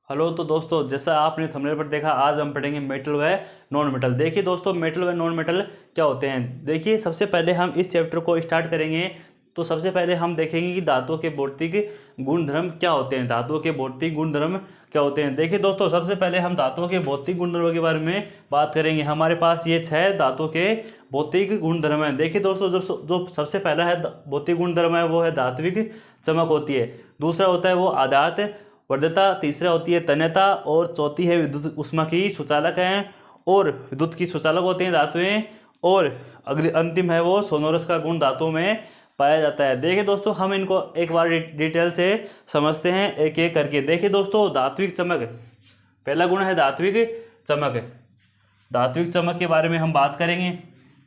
Hello. तो दोस्तों, जैसा आपने थंबनेल पर देखा, आज हम पढ़ेंगे मेटल व नॉन मेटल। देखिए दोस्तों, मेटल व नॉन मेटल क्या होते हैं। देखिए, सबसे पहले हम इस चैप्टर को स्टार्ट करेंगे तो सबसे पहले हम देखेंगे कि धातुओं के भौतिक गुणधर्म क्या होते हैं। धातुओं के भौतिक गुणधर्म क्या होते हैं। देखिए दोस्तों, सबसे पहले हम धातुओं के भौतिक गुणधर्मों के बारे में बात करेंगे। हमारे पास ये 6 धातुओं के भौतिक गुणधर्म हैं। देखिए दोस्तों, जो सबसे पहला है भौतिक गुणधर्म है वो है धात्विक चमक होती है। दूसरा होता है वो आदात वर्धता, तीसरा होती है तन्यता, और चौथी है विद्युत ऊष्मा की सुचालक है और विद्युत की सुचालक होती हैं धातुएं। और अगली अंतिम है वो सोनोरस का गुण धातुओं में पाया जाता है। देखिए दोस्तों, हम इनको एक बार डिटेल से समझते हैं एक एक करके। देखिए दोस्तों, धात्विक चमक, पहला गुण है धात्विक चमक। धात्विक चमक के बारे में हम बात करेंगे।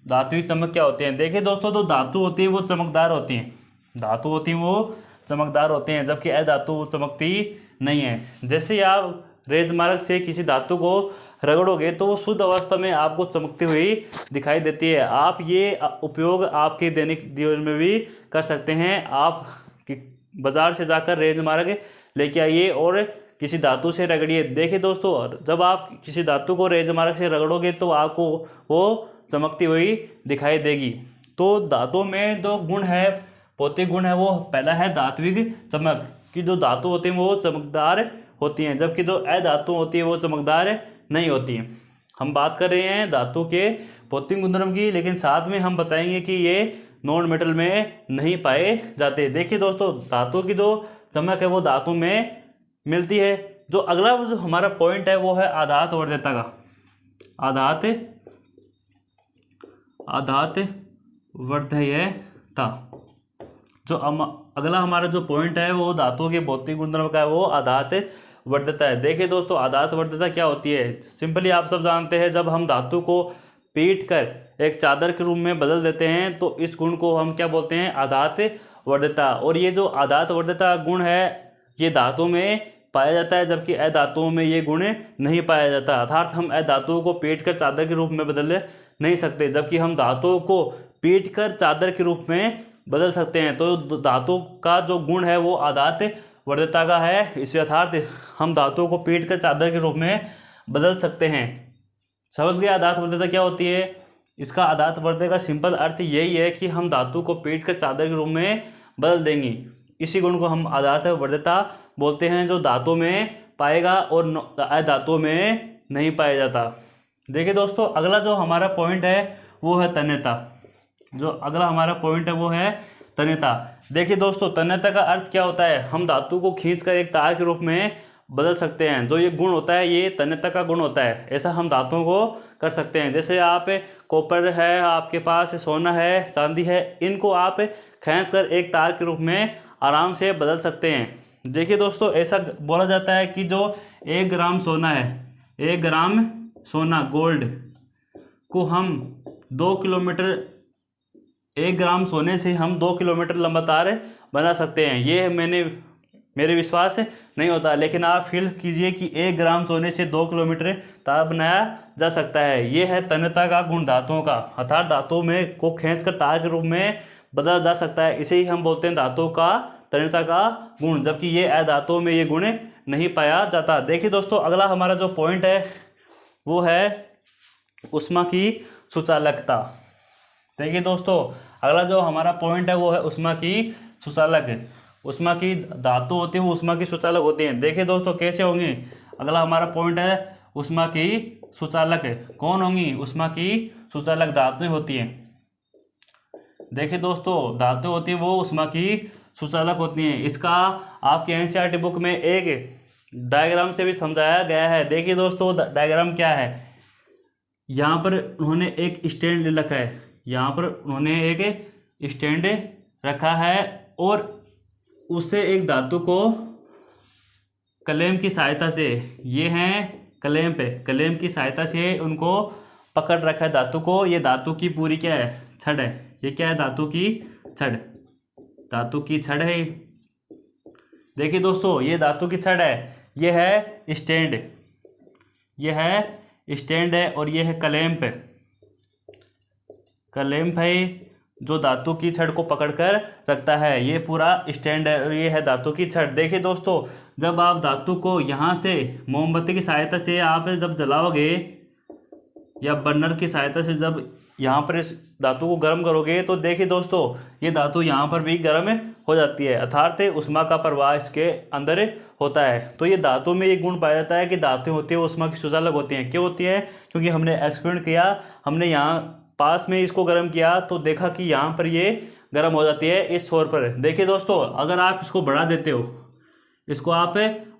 धात्विक चमक क्या होते हैं। देखिए दोस्तों, तो धातु होती है वो चमकदार होती हैं। धातु होती हैं वो चमकदार होते हैं, जबकि अधातु वो चमकती नहीं है। जैसे आप रेजमार्ग से किसी धातु को रगड़ोगे तो वो शुद्ध अवस्था में आपको चमकती हुई दिखाई देती है। आप ये उपयोग आपके दैनिक जीवन में भी कर सकते हैं। आप बाजार से जाकर रेजमार्ग लेके आइए और किसी धातु से रगड़िए। देखिए दोस्तों, जब आप किसी धातु को रेजमार्ग से रगड़ोगे तो आपको वो चमकती हुई दिखाई देगी। तो धातु में जो गुण है, भौतिक गुण है, वो पहला है धात्विक चमक, कि जो धातु होती हैं वो चमकदार होती हैं, जबकि जो अधातु होती है वो चमकदार नहीं होती हैं। हम बात कर रहे हैं धातु के भौतिक गुणधर्म की, लेकिन साथ में हम बताएंगे कि ये नॉन मेटल में नहीं पाए जाते। देखिए दोस्तों, धातु की जो चमक है वो धातु में मिलती है। जो अगला जो हमारा पॉइंट है वो है आधात वर्ध्यता का। आधात वर्ध्यता। जो अगला हमारा जो पॉइंट है वो धातुओं के भौतिक गुणधर्म का है, वो आधात वर्ध्यता है। देखिए दोस्तों, आधात वर्ध्यता क्या होती है। सिंपली आप सब जानते हैं, जब हम धातु को पीट कर एक चादर के रूप में बदल देते हैं तो इस गुण को हम क्या बोलते हैं, आधात वर्ध्यता। और ये जो आधात वर्ध्यता गुण है ये धातु में पाया जाता है, जबकि अधातुओं में ये गुण नहीं पाया जाता। अर्थात हम अधातुओं को पीट कर चादर के रूप में बदल नहीं सकते, जबकि हम धातुओं को पीट कर चादर के रूप में बदल सकते हैं। तो धातु का जो गुण है वो आधात वर्ध्यता का है। इस अर्थात हम धातुओं को पीट कर चादर के रूप में बदल सकते हैं। समझ गए आधात वर्ध्यता क्या होती है। इसका आधात वर्ध्यता का सिंपल अर्थ यही है कि हम धातु को पीट कर चादर के रूप में बदल देंगे। इसी गुण को हम आधात वर्ध्यता बोलते हैं, जो धातु में पाएगा और अधातु में नहीं पाया जाता। देखिए दोस्तों, अगला जो हमारा पॉइंट है वो है तन्यता। जो अगला हमारा पॉइंट है वो है तन्यता। देखिए दोस्तों, तन्यता का अर्थ क्या होता है। हम धातु को खींचकर एक तार के रूप में बदल सकते हैं। जो ये गुण होता है ये तन्यता का गुण होता है। ऐसा हम धातुओं को कर सकते हैं। जैसे आप कॉपर है, आपके पास सोना है, चांदी है, इनको आप खींचकर एक तार के रूप में आराम से बदल सकते हैं। देखिए दोस्तों, ऐसा बोला जाता है कि जो 1 ग्राम सोना है, 1 ग्राम सोना गोल्ड को हम 2 किलोमीटर, 1 ग्राम सोने से हम 2 किलोमीटर लंबा तार बना सकते हैं। ये मेरे विश्वास नहीं होता, लेकिन आप फील कीजिए कि 1 ग्राम सोने से 2 किलोमीटर तार बनाया जा सकता है। ये है तन्यता का गुण धातुओं का। अर्थात धातु में को खींचकर तार के रूप में बदला जा सकता है। इसे ही हम बोलते हैं धातु का तन्यता का गुण, जबकि ये अधातुओं में ये गुण नहीं पाया जाता। देखिए दोस्तों, अगला हमारा जो पॉइंट है वो है ऊष्मा की सुचालकता। देखिए दोस्तों, अगला जो हमारा पॉइंट है वो है ऊष्मा की सुचालक। ऊष्मा की धातु होती है वो ऊष्मा की सुचालक होती हैं। देखिए दोस्तों, कैसे होंगी। अगला हमारा पॉइंट है ऊष्मा की सुचालक। कौन होंगी। ऊष्मा की सुचालक धातुएं होती हैं। देखिए दोस्तों, धातु होती है वो ऊष्मा की सुचालक होती हैं। इसका आपके एनसीईआरटी बुक में एक डायग्राम से भी समझाया गया है। देखिए दोस्तों, डायग्राम क्या है। यहाँ पर उन्होंने एक स्टैंड ले रखा है, यहाँ पर उन्होंने एक स्टैंड रखा है और उससे एक धातु को क्लैंप की सहायता से, ये हैं क्लैंप की सहायता से उनको पकड़ रखा है धातु को। ये धातु की पूरी क्या है, छड़ है। ये क्या है, धातु की छड़ है। देखिए दोस्तों, ये धातु की छड़ है, ये है स्टैंड है और ये है क्लैंप है। जो धातु की छड़ को पकड़कर रखता है। ये पूरा स्टैंड है और ये है धातु की छड़। देखिए दोस्तों, जब आप धातु को यहाँ से मोमबत्ती की सहायता से आप जब जलाओगे या बर्नर की सहायता से जब यहाँ पर इस धातु को गर्म करोगे तो देखिए दोस्तों, ये धातु यहाँ पर भी गर्म हो जाती है, अर्थात ऊष्मा का प्रवाह इसके अंदर होता है। तो ये धातु में ये गुण पाया जाता है कि धातु होती है वो ऊष्मा की सुचालक होती हैं। क्यों होती है? क्योंकि हमने एक्सपेरिमेंट किया, हमने यहाँ पास में इसको गर्म किया तो देखा कि यहाँ पर ये गर्म हो जाती है इस छोर पर। देखिए दोस्तों, अगर आप इसको बढ़ा देते हो, इसको आप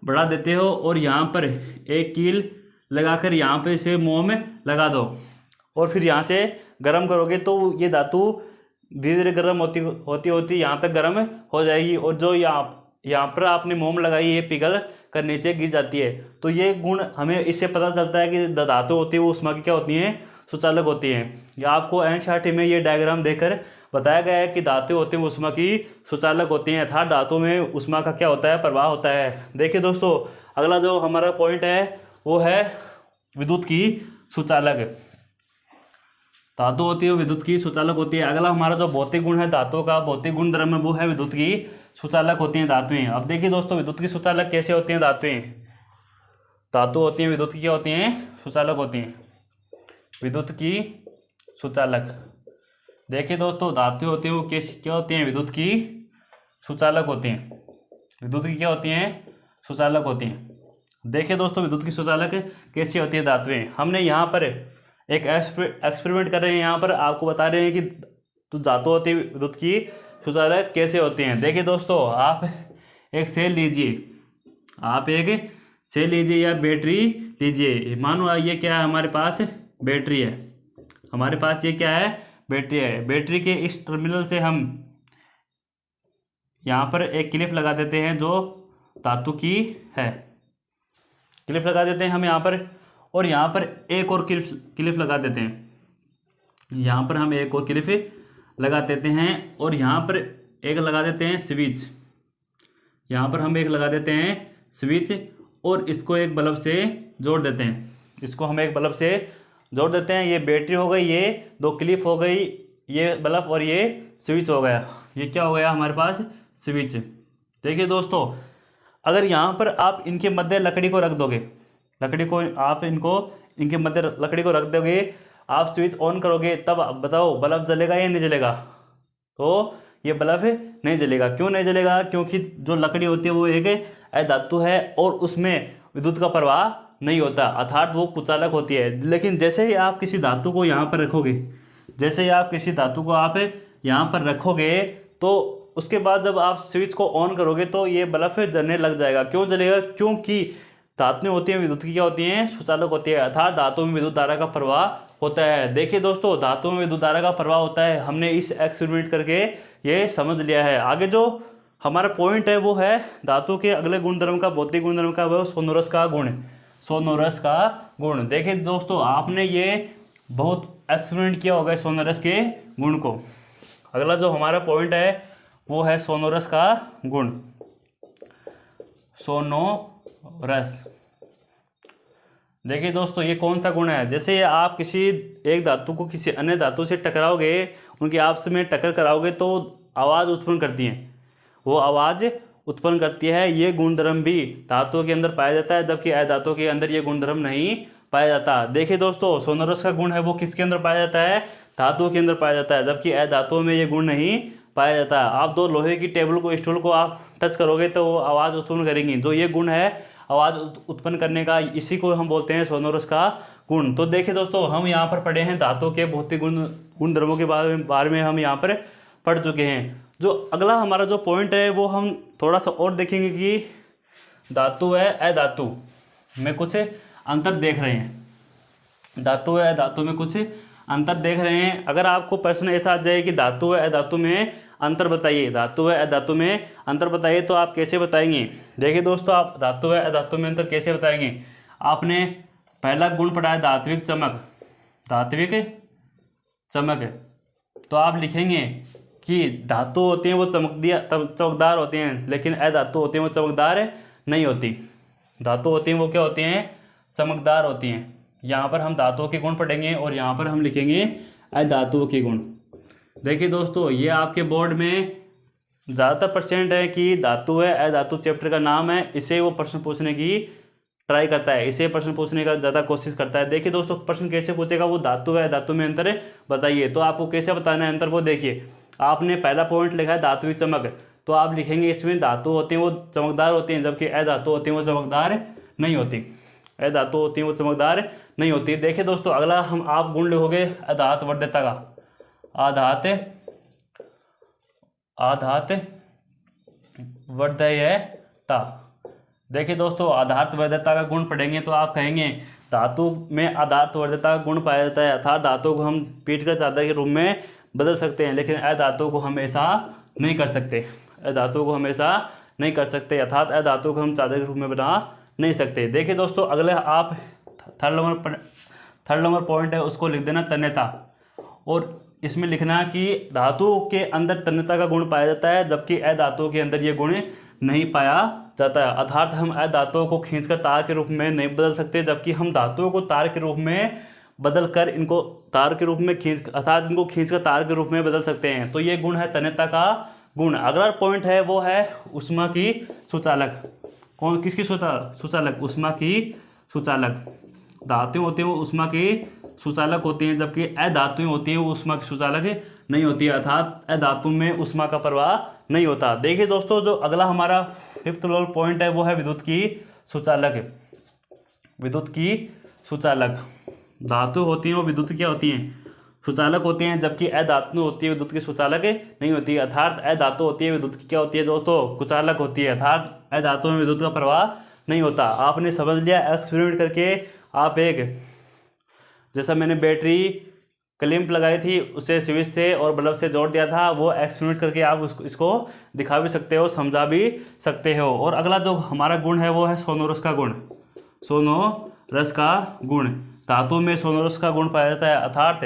बढ़ा देते हो और यहाँ पर एक कील लगाकर यहाँ पे इसे मुँह में लगा दो और फिर यहाँ से गर्म करोगे तो ये धातु धीरे धीरे गर्म होती यहाँ तक गर्म हो जाएगी और जो यहाँ पर आपने मोम लगाई ये पिघल कर नीचे गिर जाती है। तो ये गुण हमें इससे पता चलता है कि धातु होती है वो ऊष्मा की क्या होती हैं? सुचालक होती हैं। या आपको एनसीईआरटी में ये डायग्राम देकर बताया गया है कि धातु होती हैं ऊष्मा की सुचालक होती हैं, अर्थात धातु में ऊष्मा का क्या होता है? प्रवाह होता है। देखिए दोस्तों, अगला जो हमारा पॉइंट है वो है विद्युत की सुचालक। धातु होती है विद्युत की सुचालक होती है। अगला हमारा जो भौतिक गुण है धातु का, भौतिक गुण धर्म है वो है विद्युत की सुचालक होती हैं धातुएं। अब देखिए दोस्तों, विद्युत की सुचालक कैसे होती हैं धातुएं? धातु होती हैं विद्युत की क्या होती हैं? सुचालक होती हैं। विद्युत की सुचालक। देखिए दोस्तों, धातु होती हैं वो क्या होती हैं? विद्युत की सुचालक होती हैं। विद्युत की क्या होती हैं? सुचालक होती हैं। देखिए दोस्तों, विद्युत की सुचालक कैसी होती है धातुएं? हमने यहाँ पर एक एक्सपेरिमेंट कर रहे हैं, यहाँ पर आपको बता रहे हैं कि तो धातु होती है विद्युत की सुचालक कैसे होती हैं। देखिए दोस्तों, आप एक सेल लीजिए, आप एक सेल लीजिए या बैटरी लीजिए। मानो ये क्या है? हमारे पास बैटरी है, हमारे पास ये क्या है? बैटरी है। बैटरी के इस टर्मिनल से हम यहाँ पर एक क्लिप लगा देते हैं जो धातु की है। क्लिप लगा देते हैं हम यहाँ पर और यहाँ पर एक और क्लिप लगा देते हैं। यहाँ पर हम एक और क्लिप लगा देते हैं और यहाँ पर एक लगा देते हैं स्विच। यहाँ पर हम एक लगा देते हैं स्विच और इसको एक बल्ब से जोड़ देते हैं। इसको हम एक बल्ब से जोड़ देते हैं। ये बैटरी हो गई, ये दो क्लिप हो गई, ये बल्ब और ये स्विच हो गया। ये क्या हो गया हमारे पास? स्विच। देखिए दोस्तों, अगर यहाँ पर आप इनके मध्य लकड़ी को रख दोगे, लकड़ी को आप इनके मध्य लकड़ी को रख दोगे, आप स्विच ऑन करोगे, तब बताओ बल्ब जलेगा या नहीं जलेगा? तो ये बल्ब नहीं जलेगा। क्यों नहीं जलेगा? क्योंकि जो लकड़ी होती है वो एक अधातु है और उसमें विद्युत का प्रवाह नहीं होता, अर्थात वो कुचालक होती है। लेकिन जैसे ही आप किसी धातु को यहाँ पर रखोगे, जैसे ही आप किसी धातु को आप यहाँ पर रखोगे तो उसके बाद जब आप स्विच को ऑन करोगे तो ये बल्ब जलने लग जाएगा। क्यों जलेगा? क्योंकि धातुएं होती हैं विद्युत की क्या होती हैं? सुचालक होती है, अर्थात धातु में विद्युत धारा का प्रवाह होता है। देखिए दोस्तों, धातु में विद्युत धारा का प्रवाह होता है, हमने इस एक्सपेरिमेंट करके ये समझ लिया है। आगे जो हमारा पॉइंट है वो है धातु के अगले गुणधर्म का, भौतिक गुणधर्म का, वो सोनोरस का गुण। सोनोरस का गुण। देखिए दोस्तों, आपने ये बहुत एक्सपेरिमेंट किया होगा सोनोरस के गुण को। अगला जो हमारा पॉइंट है वो है सोनोरस का गुण। सोनोरस। देखिए दोस्तों, ये कौन सा गुण है? जैसे आप किसी एक धातु को किसी अन्य धातु से टकराओगे, उनकी आपस में टक्कर कराओगे तो आवाज़ उत्पन्न करती हैं, वो आवाज़ उत्पन्न करती है। ये गुणधर्म भी धातुओं के अंदर पाया जाता है, जबकि अधातुओं के अंदर ये गुणधर्म नहीं पाया जाता। देखिए दोस्तों, सोनोरस का गुण है वो किसके अंदर पाया जाता है? धातुओं के अंदर पाया जाता है, जबकि अधातुओं में ये गुण नहीं पाया जाता है। आप दो लोहे की टेबल को, स्टूल को आप टच करोगे तो वो आवाज़ उत्पन्न करेंगी। जो ये गुण है आवाज़ उत्पन्न करने का, इसी को हम बोलते हैं सोनोरस का गुण। तो देखिए दोस्तों, हम यहाँ पर पढ़े हैं धातु के भौतिक गुणधर्मों के बारे में हम यहाँ पर पढ़ चुके हैं। जो अगला हमारा जो पॉइंट है वो हम थोड़ा सा और देखेंगे कि धातु है अधातु में कुछ अंतर देख रहे हैं। धातु है अधातु में कुछ अंतर देख रहे हैं। अगर आपको प्रश्न ऐसा आ जाए कि धातु है अधातु में अंतर बताइए, धातु है अधातु में अंतर बताइए, तो आप कैसे बताएंगे? देखिए दोस्तों, आप धातु है अधातु में अंतर कैसे बताएंगे? आपने पहला गुण पढ़ा है धात्विक चमक। धात्विक चमक, तो आप लिखेंगे कि धातु होती हैं वो चमकदार होती हैं, लेकिन अधातु होती हैं वो चमकदार नहीं होती। धातु होती हैं वो क्या होती हैं? चमकदार होती हैं। यहाँ पर हम धातुओं के गुण पढ़ेंगे और यहाँ पर हम लिखेंगे अधातुओं के गुण। देखिए दोस्तों, ये आपके बोर्ड में ज़्यादातर परसेंट है कि धातु है, अधातु चैप्टर का नाम है, इसे वो प्रश्न पूछने की ट्राई करता है, इसे प्रश्न पूछने का ज़्यादा कोशिश करता है। देखिए दोस्तों, प्रश्न कैसे पूछेगा, वो धातु है धातु में अंतर है बताइए। तो आपको कैसे बताना है अंतर, वो देखिए। आपने पहला पॉइंट लिखा है धातु की चमक, तो आप लिखेंगे इसमें धातु होती हैं वो चमकदार होती हैं, जबकि अधातु होती हैं वो चमकदार नहीं होती। अधातु होती हैं वो चमकदार नहीं होती। देखिए दोस्तों, अगला हम आप गुण लिखोगे अधात वर्ध्यता का, आधात आधात वर्ध्यता। देखिए दोस्तों, आधात वर्ध्यता का गुण पढ़ेंगे तो आप कहेंगे धातु में आधात वर्ध्यता का गुण पाया जाता है, अर्थात धातु को हम पीट कर चादर के रूप में बदल सकते हैं, लेकिन अधातु को हमेशा नहीं कर सकते। अधातु को हमेशा नहीं कर सकते, अर्थात अधातु को हम चादर के रूप में बना नहीं सकते। देखिए दोस्तों, अगले आप थर्ड नंबर पॉइंट है, उसको लिख देना तन्यता, और इसमें लिखना कि धातु के अंदर तन्यता का गुण पाया जाता है, जबकि अधातु के अंदर ये गुण नहीं पाया जाता है। अर्थात हम अधातुओं को खींचकर तार के रूप में नहीं बदल सकते, जबकि हम धातुओं को तार के रूप में बदल कर इनको तार के रूप में अर्थात इनको खींचकर तार के रूप में बदल सकते हैं। तो ये गुण है तन्यता का गुण। अगला पॉइंट है वो है ऊष्मा की सुचालक। कौन किसकी सुचालक? ऊष्मा की सुचालक। धातुएं होती हैं वो ऊष्मा की सुचालक होती हैं, जबकि अधातुएं होती हैं वो ऊष्मा की सुचालक नहीं होती है, अर्थात अधातु में ऊष्मा का प्रवाह नहीं होता। देखिए दोस्तों, जो अगला हमारा फिफ्थ पॉइंट है वो है विद्युत की सुचालक। विद्युत की सुचालक। धातु होती हैं वो विद्युत क्या होती हैं? सुचालक होती हैं, जबकि अधातु होती है विद्युत की सुचालक नहीं होती है, अर्थात अधातु होती है विद्युत की क्या होती है दोस्तों? कुचालक होती है, अर्थात अधातु में विद्युत का प्रवाह नहीं होता। आपने समझ लिया एक्सपेरिमेंट करके। आप एक जैसा मैंने बैटरी क्लिप लगाई थी उसे स्विच से और बल्ब से जोड़ दिया था, वो एक्सपेरिमेंट करके आप इसको दिखा भी सकते हो, समझा भी सकते हो। और अगला जो हमारा गुण है वो है सोनोरस का गुण। सोनोरस का गुण। धातु में सोनोरस का गुण पाया जाता है, अर्थात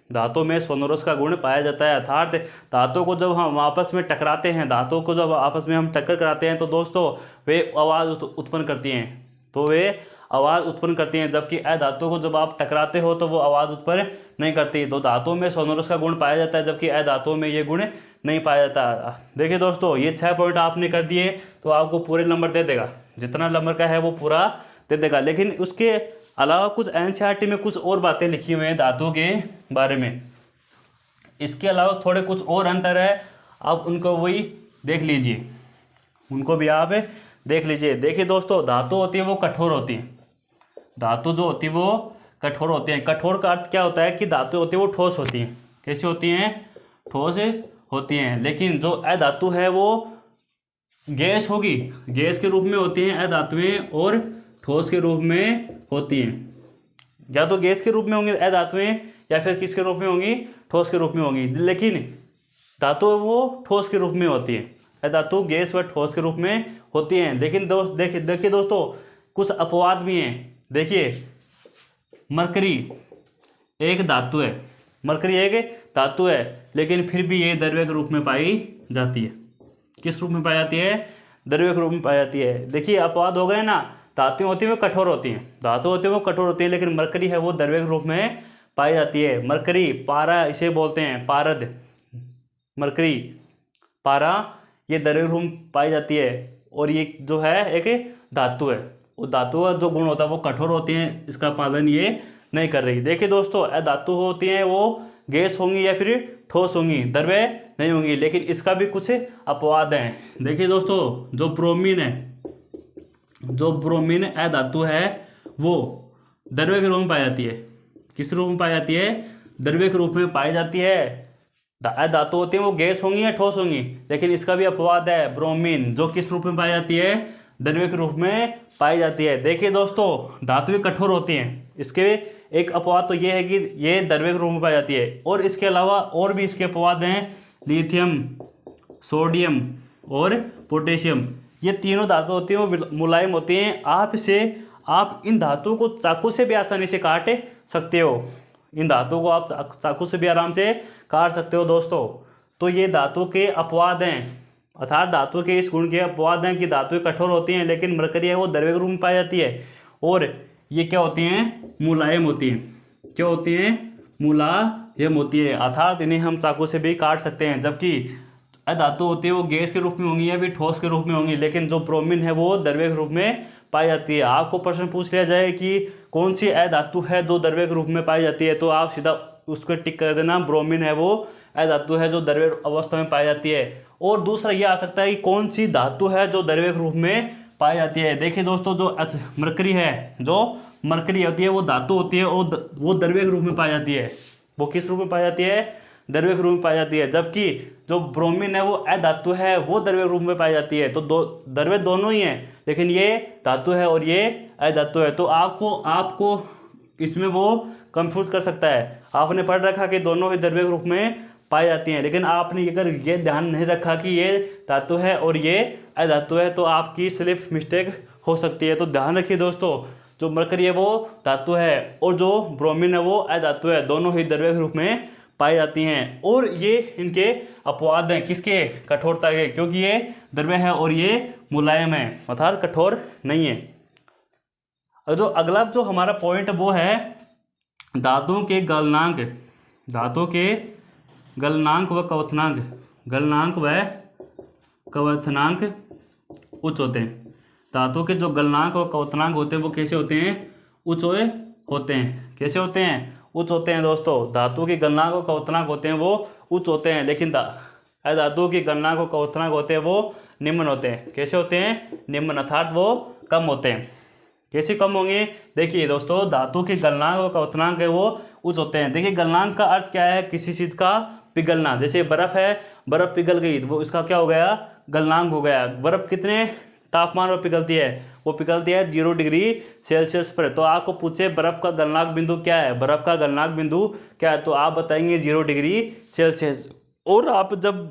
धातु में सोनोरस का गुण पाया जाता है, अर्थात धातु को जब हम आपस में टकराते हैं, धातु को जब आपस में हम टक्कर कराते हैं तो दोस्तों वे आवाज़ उत्पन्न करती हैं, तो वे आवाज़ उत्पन्न करती हैं, जबकि अधातु को जब आप टकराते हो तो वो आवाज़ उत्पन्न नहीं करती। तो धातु में सोनोरस का गुण पाया जाता है, जबकि अधातु में ये गुण नहीं पाया जाता। देखिए दोस्तों, ये 6 पॉइंट आपने कर दिए तो आपको पूरे नंबर दे देगा, जितना नंबर का है वो पूरा दे देगा। लेकिन उसके अलावा कुछ एनसीईआरटी में कुछ और बातें लिखी हुई हैं धातु के बारे में, इसके अलावा थोड़े कुछ और अंतर है, आप उनको वही देख लीजिए, उनको भी आप देख लीजिए। देखिए दोस्तों, धातु होती है वो कठोर होती है। धातु जो होती है वो कठोर होती हैं। कठोर का अर्थ क्या होता है कि धातु होती है वो ठोस होती हैं। कैसी होती हैं? ठोस होती हैं। लेकिन जो अधातु है वो गैस होगी, गैस के रूप में होती हैं अधातुएं, और ठोस के रूप में होती हैं। या तो गैस के रूप में होंगी अधातुएं, या फिर किसके रूप में होंगी? ठोस के रूप में होंगी। लेकिन धातु वो ठोस के रूप में होती है, अधातु गैस व ठोस के रूप में होती हैं। लेकिन देखिए दोस्तों, कुछ अपवाद भी हैं। देखिए, मरकरी एक धातु है, मरकरी एक धातु है, लेकिन फिर भी ये द्रव्य के रूप में पाई जाती है। किस रूप में पाई जाती है? द्रव्य के रूप में पाई जाती है। देखिए, अपवाद हो गए ना, धातुएं होती हैं वो कठोर होती हैं, धातु होती है वो कठोर होती है, लेकिन मरकरी है वो द्रव्य के रूप में पाई जाती है। मरकरी, पारा इसे बोलते हैं, पारद। मरकरी, पारा, ये द्रव्य के रूप में पाई जाती है, और ये जो है एक धातु है। वो धातु का जो गुण होता है वो कठोर होती हैं, इसका पालन ये नहीं कर रही। देखिए दोस्तों, अधातु होती हैं वो गैस होंगी या फिर ठोस होंगी, द्रव्य नहीं होंगी, लेकिन इसका भी कुछ अपवाद हैं। देखिए दोस्तों, जो ब्रोमीन है, जो ब्रोमीन अधातु है वो द्रव्य के रूप में पाई जाती है। किस रूप में पाई जाती है? द्रव्य के रूप में पाई जाती है। अधातु होती है वो गैस होंगी या ठोस होंगी, लेकिन इसका भी अपवाद है। ब्रोमीन जो किस रूप में पाई जाती है? द्रव्य के रूप में पाई जाती है। देखिए दोस्तों, धातुएं कठोर होती हैं, इसके एक अपवाद तो ये है कि ये द्रव्य के रूप में पाई जाती है, और इसके अलावा और भी इसके अपवाद हैं, लिथियम, सोडियम और पोटेशियम। ये तीनों धातु होती हैं वो मुलायम होती हैं। आप इन धातुओं को चाकू से भी आसानी से काट सकते हो, इन धातुओं को आप चाकू से भी आराम से काट सकते हो दोस्तों। तो ये धातु के अपवाद हैं, अर्थात धातु के इस गुण के अपवाद हैं कि धातुएं कठोर होती हैं, लेकिन मरकरी है वो द्रव्य के रूप में पाई जाती है, और ये क्या होती हैं? मुलायम होती हैं। क्या होती हैं? मुलायम यम होती है, अर्थात इन्हें हम चाकू से भी काट सकते हैं। जबकि अधातु होती है वो गैस के रूप में होंगी या भी ठोस के रूप में होंगी, लेकिन जो ब्रोमीन है वो द्रव्य के रूप में पाई जाती है। आपको प्रश्न पूछ लिया जाए कि कौन सी अधातु है जो द्रव्य के रूप में पाई जाती है, तो आप सीधा उसको टिक कर देना, ब्रोमीन है वो अधातु है जो द्रव्य अवस्था में पाई जाती है। और दूसरा ये आ सकता है कि कौन सी धातु है जो द्रव्य के रूप में पाई जाती है। देखिए दोस्तों, जो मरकरी है, जो मरकरी होती है वो धातु होती है और वो द्रव्य के रूप में पाई जाती है। वो किस रूप में पाई जाती है? द्रव्य के रूप में पाई जाती है। जबकि जो ब्रोमीन है वो अधातु है, वो द्रव्य के रूप में पाई जाती है। तो द्रव्य दोनों ही हैं, लेकिन ये धातु है और ये अधातु है। तो आपको इसमें वो कंफ्यूज कर सकता है। आपने पढ़ रखा कि दोनों ही द्रव्य के रूप में पाई जाती हैं, लेकिन आपने अगर ये ध्यान नहीं रखा कि ये धातु है और ये अधातु है, तो आपकी स्लिप मिस्टेक हो सकती है। तो ध्यान रखिए दोस्तों, जो मरकरी है वो धातु है और जो ब्रोमीन है वो अधातु है, दोनों ही द्रव्य के रूप में पाई जाती हैं। और ये इनके अपवाद हैं, किसके? कठोरता के, क्योंकि ये द्रव्य है और ये मुलायम है, अर्थात कठोर नहीं है। और जो अगला जो हमारा पॉइंट वो है धातुओं के गलनांक। धातुओं के गलनांक व क्वथनांक। गलनांक व क्वथनांक उच्च होते हैं। धातुओं के जो गलनांक और क्वथनांक होते हैं वो कैसे होते हैं? उच्च होते हैं। कैसे होते हैं? उच्च होते हैं दोस्तों। धातुओं के गलनांक और क्वथनांक होते हैं वो उच्च होते हैं, लेकिन अधातुओं के गलनांक और क्वथनांक होते हैं वो निम्न होते हैं। कैसे होते हैं? निम्न, अर्थात वो कम होते हैं। कैसे कम होंगे? देखिए दोस्तों, धातु के गलनांक और क्वथनांक है वो उच्च होते हैं। देखिए, गलनांक का अर्थ क्या है? किसी चीज़ का पिघलना। जैसे बर्फ़ है, बर्फ़ पिघल गई तो वो इसका क्या हो गया? गलनांक हो गया। बर्फ़ कितने तापमान पर पिघलती है? वो पिघलती है 0 डिग्री सेल्सियस पर। तो आपको पूछे बर्फ़ का गलनांक बिंदु क्या है, बर्फ़ का गलनांक बिंदु क्या है, तो आप बताएंगे 0 डिग्री सेल्सियस। और आप जब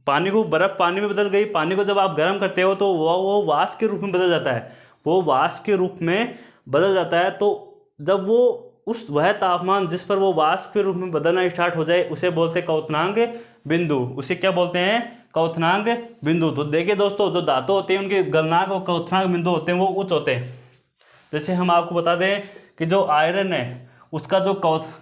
बर्फ़ पानी में बदल गई, पानी को जब आप गर्म करते हो तो वो वाष्प के रूप में बदल जाता है। वो वाष्प के रूप में बदल जाता है। तो जब वो वह तापमान जिस पर वो वाष्प के रूप में बदलना स्टार्ट हो जाए, उसे बोलते हैं क्वथनांक बिंदु। उसे क्या बोलते हैं? क्वथनांक बिंदु। तो देखिए दोस्तों, जो धातु होते हैं उनके गलनांक और क्वथनांक बिंदु होते हैं वो उच्च होते हैं। जैसे हम आपको बता दें कि जो आयरन है उसका जो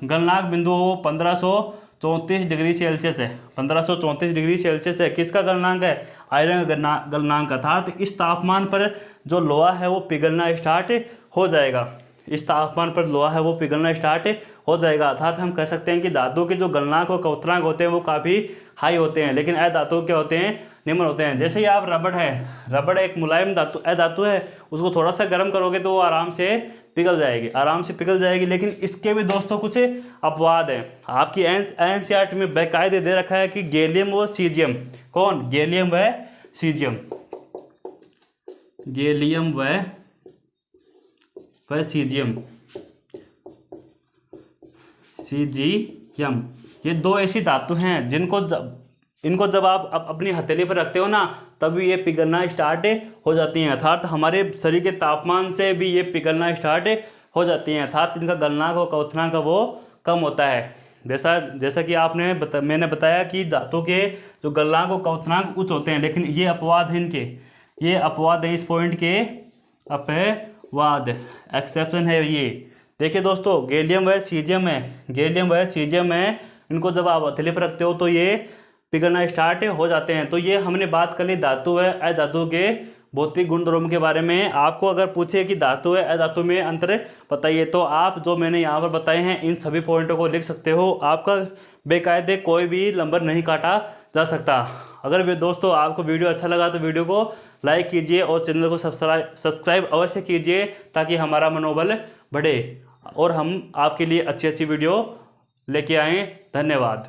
गलनांक बिंदु वो 1534 डिग्री सेल्सियस है। 1534 डिग्री सेल्सियस है। किसका गलनांक है? आयरन का गलनांक। अर्थात इस तापमान पर जो लोहा है वो पिघलना स्टार्ट हो जाएगा। इस तापमान पर लोहा है वो पिघलना स्टार्ट हो जाएगा। अर्थात हम कह सकते हैं कि धातु के जो गलनांक और क्वथनांक होते हैं वो काफ़ी हाई होते हैं, लेकिन अधातु क्या होते हैं? निम्न होते हैं। जैसे ही आप रबड़ है, रबड़ एक मुलायम अधातु है, उसको थोड़ा सा गर्म करोगे तो वो आराम से पिघल जाएगी। लेकिन इसके भी दोस्तों कुछ अपवाद हैं। आपकी एनसीईआरटी में बाकायदे दे रखा है कि गैलियम व सीजियम। कौन? गैलियम व सीजियम। गैलियम व सीजियम। ये दो ऐसी धातु हैं इनको जब आप अपनी हथेली पर रखते हो ना, तभी ये पिघलना स्टार्ट हो जाती हैं। अर्थात हमारे शरीर के तापमान से भी ये पिघलना स्टार्ट हो जाती हैं। अर्थात इनका गलनांक और क्वथनांक वो कम होता है। जैसा कि मैंने बताया कि धातु के जो गलनांक और क्वथनांक उच्च होते हैं, लेकिन ये अपवाद हैं इनके। ये अपवाद है इस पॉइंट के, अपवाद, एक्सेप्शन है ये। देखिए दोस्तों, गैलियम व सीजियम है, इनको जब आप हथेली पर रखते हो तो ये पिघलना स्टार्ट हो जाते हैं। तो ये हमने बात कर ली धातु व अधातु के भौतिक गुणधर्म के बारे में। आपको अगर पूछे कि धातु व अधातु में अंतर बताइए, तो आप जो मैंने यहाँ पर बताए हैं इन सभी पॉइंटों को लिख सकते हो। आपका बेकायदे कोई भी नंबर नहीं काटा जा सकता। अगर दोस्तों आपको वीडियो अच्छा लगा तो वीडियो को लाइक कीजिए और चैनल को सब्सक्राइब अवश्य कीजिए, ताकि हमारा मनोबल बढ़े और हम आपके लिए अच्छी वीडियो लेके आएँ। धन्यवाद।